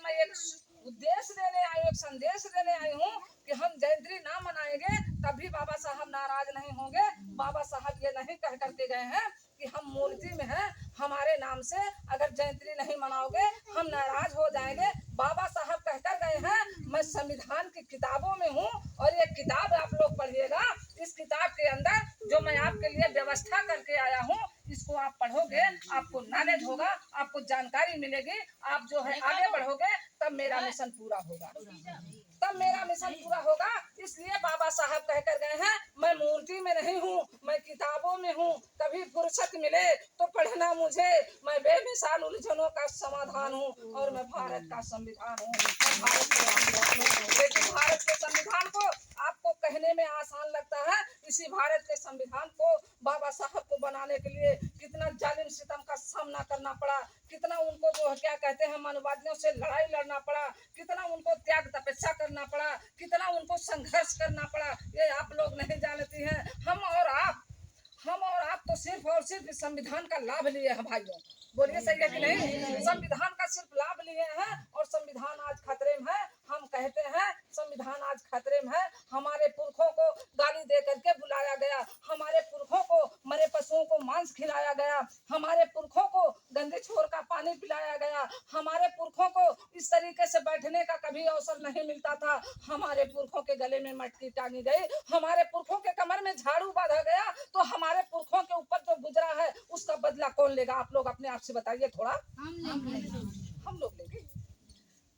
मैं एक उद्देश्य देने आई, एक संदेश देने आई हूँ कि हम जयंती ना मनाएंगे तभी बाबा साहब नाराज नहीं होंगे। बाबा साहब ये नहीं कह करके गए हैं कि हम मूर्ति में हैं, हमारे नाम से अगर जयंती नहीं मनाओगे हम नाराज हो जाएंगे। बाबा साहब कहकर गए हैं मैं संविधान की किताबों में हूँ और ये किताब आप लोग पढ़िएगा। इस किताब के अंदर जो मैं आपके लिए व्यवस्था करके आया हूँ इसको आप पढ़ोगे, आपको नॉलेज होगा, आपको जानकारी मिलेगी, आप जो है आगे बढ़ोगे तब मेरा मिशन पूरा होगा, तब मेरा मिशन पूरा होगा। इसलिए बाबा साहब कहकर गए हैं मैं मूर्ति में नहीं हूँ, मैं किताबों में हूँ, कभी फुर्सत मिले तो पढ़ना मुझे, मैं बेमिसाल उलझनों का समाधान हूँ और मैं भारत का संविधान हूँ, लेकिन भारत के संविधान को आपको कहने में आसान लगता है। इसी भारत के संविधान को बाबा साहब को बनाने के लिए कितना जालिम सितम का सामना करना पड़ा, कितना उनको जो क्या कहते हैं मानववादियों से लड़ाई लड़ना पड़ा, कितना उनको त्याग तपस्या करना पड़ा, कितना उनको संघर्ष करना पड़ा, ये आप लोग नहीं जानती हैं। हम और आप तो सिर्फ और सिर्फ संविधान का लाभ लिए हैं भाइयों, बोलिए सही है कि नहीं? संविधान का सिर्फ लाभ लिए हैं और संविधान आज खतरे में है। हम कहते हैं संविधान आज खतरे में है। हमारे पुरखों को गाली दे करके बुलाया गया, हमारे पुरखों को मरे पशुओं को मांस खिलाया गया, हमारे पुरखों को गंदे छोर का पानी पिलाया गया, हमारे पुरखों को इस तरीके से बैठने का कभी अवसर नहीं मिलता था, हमारे पुरखों के गले में मटकी टांगी गई, हमारे पुरखों के कमर में झाड़ू बांधा गया, तो हमारे पुरखों के ऊपर जो गुजरा है उसका बदला कौन लेगा? आप लोग अपने आप से बताइए थोड़ा। हम लोग लेंगे।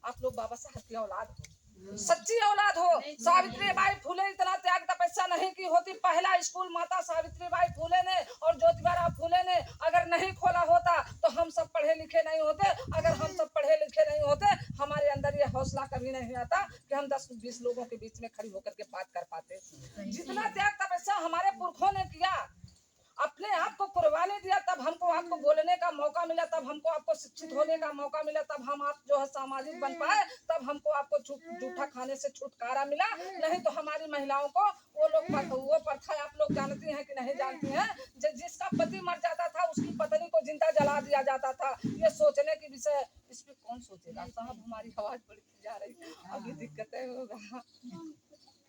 आप लोग बाबा साहब की औलाद हो, सच्ची औलाद हो। सावित्रीबाई फुले इतना त्याग तपस्या नहीं की होती। पहला स्कूल माता सावित्रीबाई फुले ने और ज्योतिबा फुले ने अगर नहीं खोला होता तो हम सब पढ़े लिखे नहीं होते। अगर हम सब पढ़े लिखे नहीं होते हमारे अंदर ये हौसला कभी नहीं आता कि हम 10-20 लोगों के बीच में खड़ी होकर के बात कर पाते। जितना त्याग तपस्या हमारे पुरखों ने किया, अपने आप को कुर्बानी दिया, तब हमको आपको बोलने का मौका मिला, तब हमको आपको शिक्षित होने का मौका मिला, तब हम आप जो है सामाजिक बन पाए, तब हमको आपको जूठा खाने से छुटकारा मिला। नहीं तो हमारी महिलाओं को वो प्रथा आप लोग जानती हैं कि नहीं जानती हैं, जिसका पति मर जाता था उसकी पत्नी को जिंदा जला दिया जाता था। ये सोचने की विषय, इस पे कौन सोचेगा? साहब हमारी आवाज बढ़ती जा रही, अभी दिक्कतें होगा,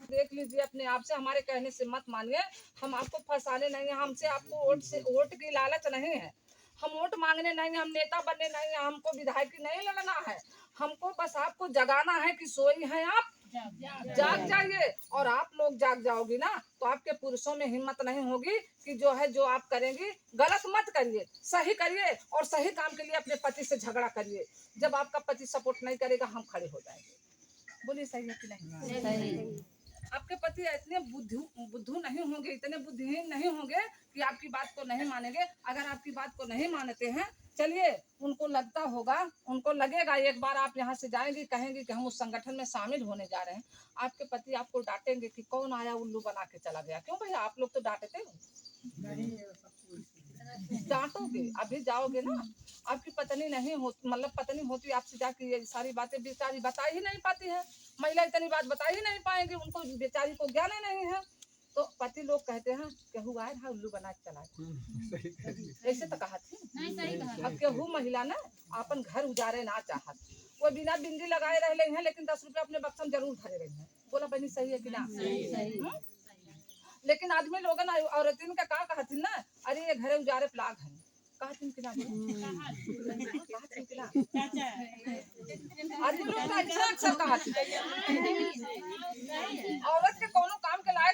देख लीजिए अपने आप से, हमारे कहने से मत मानिए। हम आपको फंसाने नहीं है, हमसे आपको वोट की लालच नहीं है, हम वोट मांगने नहीं है, हम नेता बनने नहीं है, हमको विधायकी नहीं लड़ना है, हमको बस आपको जगाना है कि सोई हैं आप, जाग जाइए। और आप लोग जाग जाओगी ना तो आपके पुरुषों में हिम्मत नहीं होगी कि जो है जो आप करेंगी गलत मत करिए, सही करिए और सही काम के लिए अपने पति से झगड़ा करिए। जब आपका पति सपोर्ट नहीं करेगा हम खड़े हो जाएंगे, बोलिए सही है कि नहीं? आपके पति इतने बुद्धू नहीं होंगे, इतने बुद्धिहीन नहीं होंगे कि आपकी बात को नहीं मानेंगे। अगर आपकी बात को नहीं मानते हैं, चलिए उनको लगता होगा, उनको लगेगा एक बार आप यहाँ से जाएंगे, कहेंगे कि हम उस संगठन में शामिल होने जा रहे हैं, आपके पति आपको डांटेंगे कि कौन आया उल्लू बना के चला गया। क्यों भैया, आप लोग तो डांटते हो, डांटोगे, अभी जाओगे ना, आपकी पत्नी नहीं हो, मतलब पत्नी होती आपसे जाके ये सारी बातें बेचारी बता ही नहीं पाती है, महिला इतनी बात बता ही नहीं पाएंगी, उनको बेचारी को ज्ञान ही नहीं है। तो पति लोग कहते हैं केहू आए था उल्लू बना के चला, ऐसे तो कहा थी। अब केहू महिला ना अपन घर उजारे ना चाहत, वो बिना बिंदी लगाए रह रही है लेकिन 10 रुपया अपने बक्सम जरूर धरे रही है। बोला बहनी सही है कि ना? लेकिन आदमी लोगन औरतिन का का कहती ना, अरे ये घरे उजारे प्लाग है, कहती कि ना आदमी लोग का अच्छा अक्सर कहती।